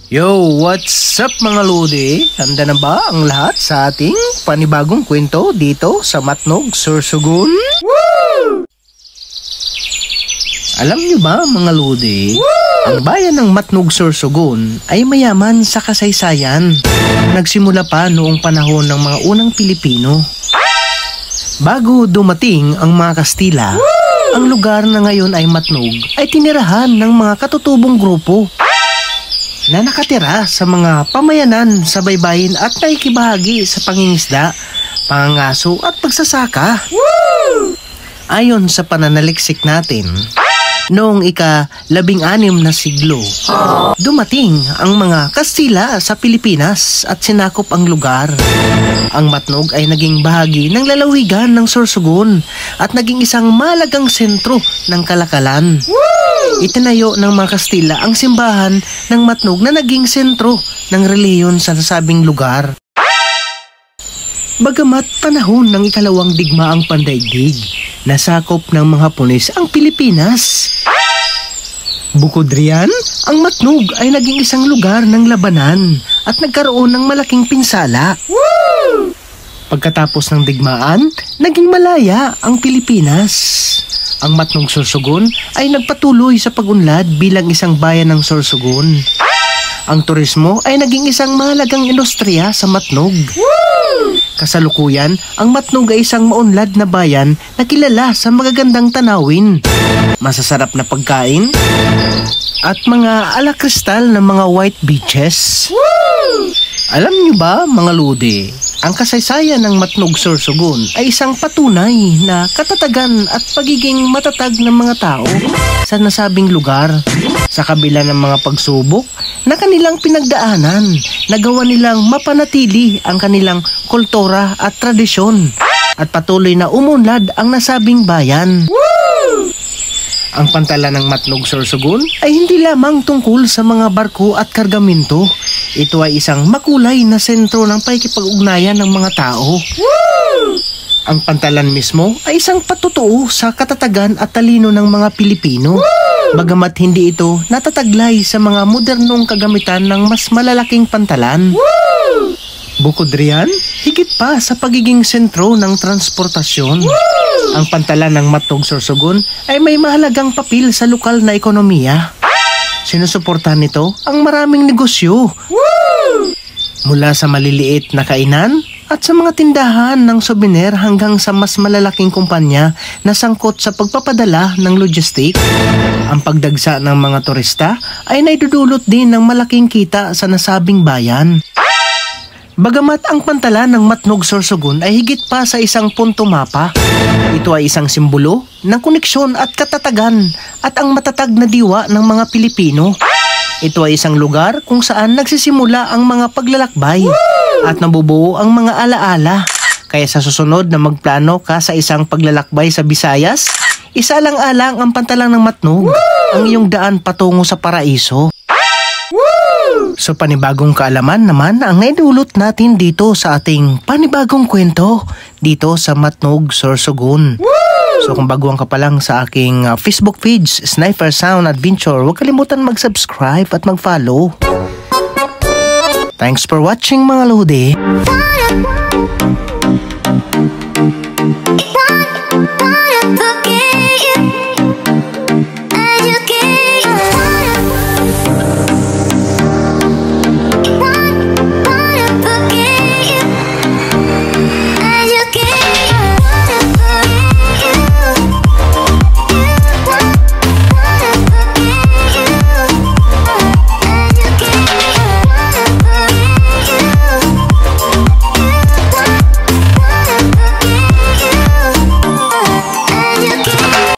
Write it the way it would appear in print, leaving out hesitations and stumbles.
Yo, what's up mga lodi? Handa na ba ang lahat sa ating panibagong kwento dito sa Matnog, Sorsogon? Woo! Alam nyo ba mga lodi, ang bayan ng Matnog, Sorsogon ay mayaman sa kasaysayan. Nagsimula pa noong panahon ng mga unang Pilipino. Bago dumating ang mga Kastila, ang lugar na ngayon ay Matnog ay tinirahan ng mga katutubong grupo na nakatira sa mga pamayanan sa baybayin at nakikibahagi sa pangingisda, pangangaso at pagsasaka. Ayon sa pananaliksik natin, noong ika-16 na siglo, dumating ang mga Kastila sa Pilipinas at sinakop ang lugar. Ang Matnog ay naging bahagi ng lalawigan ng Sorsogon at naging isang mahalagang sentro ng kalakalan. Itinayo ng mga Kastila ang simbahan ng Matnog na naging sentro ng relihiyon sa nasabing lugar. Bagamat panahon ng ikalawang digmaang pandaigdig, nasakop ng mga Hapones ang Pilipinas. Bukod riyan, ang Matnog ay naging isang lugar ng labanan at nagkaroon ng malaking pinsala. Pagkatapos ng digmaan, naging malaya ang Pilipinas. Ang Matnog, Sorsogon ay nagpatuloy sa pag-unlad bilang isang bayan ng Sorsogon. Ang turismo ay naging isang mahalagang industriya sa Matnog. Kasalukuyan, ang Matnog ay isang maunlad na bayan na kilala sa magagandang tanawin, masasarap na pagkain, at mga ala-kristal na mga white beaches. Alam niyo ba mga lodi, ang kasaysayan ng Matnog, Sorsogon ay isang patunay na katatagan at pagiging matatag ng mga tao sa nasabing lugar. Sa kabila ng mga pagsubok na kanilang pinagdaanan, nagawa nilang mapanatili ang kanilang kultura at tradisyon at patuloy na umunlad ang nasabing bayan. Ang pantalan ng Matnog, Sorsogon ay hindi lamang tungkol sa mga barko at kargamento. Ito ay isang makulay na sentro ng pakikipag-ugnayan ng mga tao. Ang pantalan mismo ay isang patutuo sa katatagan at talino ng mga Pilipino. Bagamat hindi ito natataglay sa mga modernong kagamitan ng mas malalaking pantalan. Bukod riyan, higit pa sa pagiging sentro ng transportasyon, ang pantalan ng Matnog, Sorsogon ay may mahalagang papel sa lokal na ekonomiya. Sinusuportahan nito ang maraming negosyo, mula sa maliliit na kainan at sa mga tindahan ng souvenir hanggang sa mas malalaking kumpanya na sangkot sa pagpapadala ng logistik. Ang pagdagsa ng mga turista ay naidudulot din ng malaking kita sa nasabing bayan. Bagamat ang pantalan ng Matnog, Sorsogon ay higit pa sa isang punto mapa, ito ay isang simbolo ng koneksyon at katatagan at ang matatag na diwa ng mga Pilipino. Ito ay isang lugar kung saan nagsisimula ang mga paglalakbay at nabubuo ang mga alaala. Kaya sa susunod na magplano ka sa isang paglalakbay sa Visayas, isalang-alang ang pantalan ng Matnog, ang iyong daan patungo sa paraiso. So panibagong kaalaman naman ang naidulot natin dito sa ating panibagong kwento dito sa Matnog, Sorsogon. So kung baguhan ka pa lang sa aking Facebook page, Sniper Sound Adventure, huwag kalimutan mag-subscribe at mag-follow. Thanks for watching mga lodi.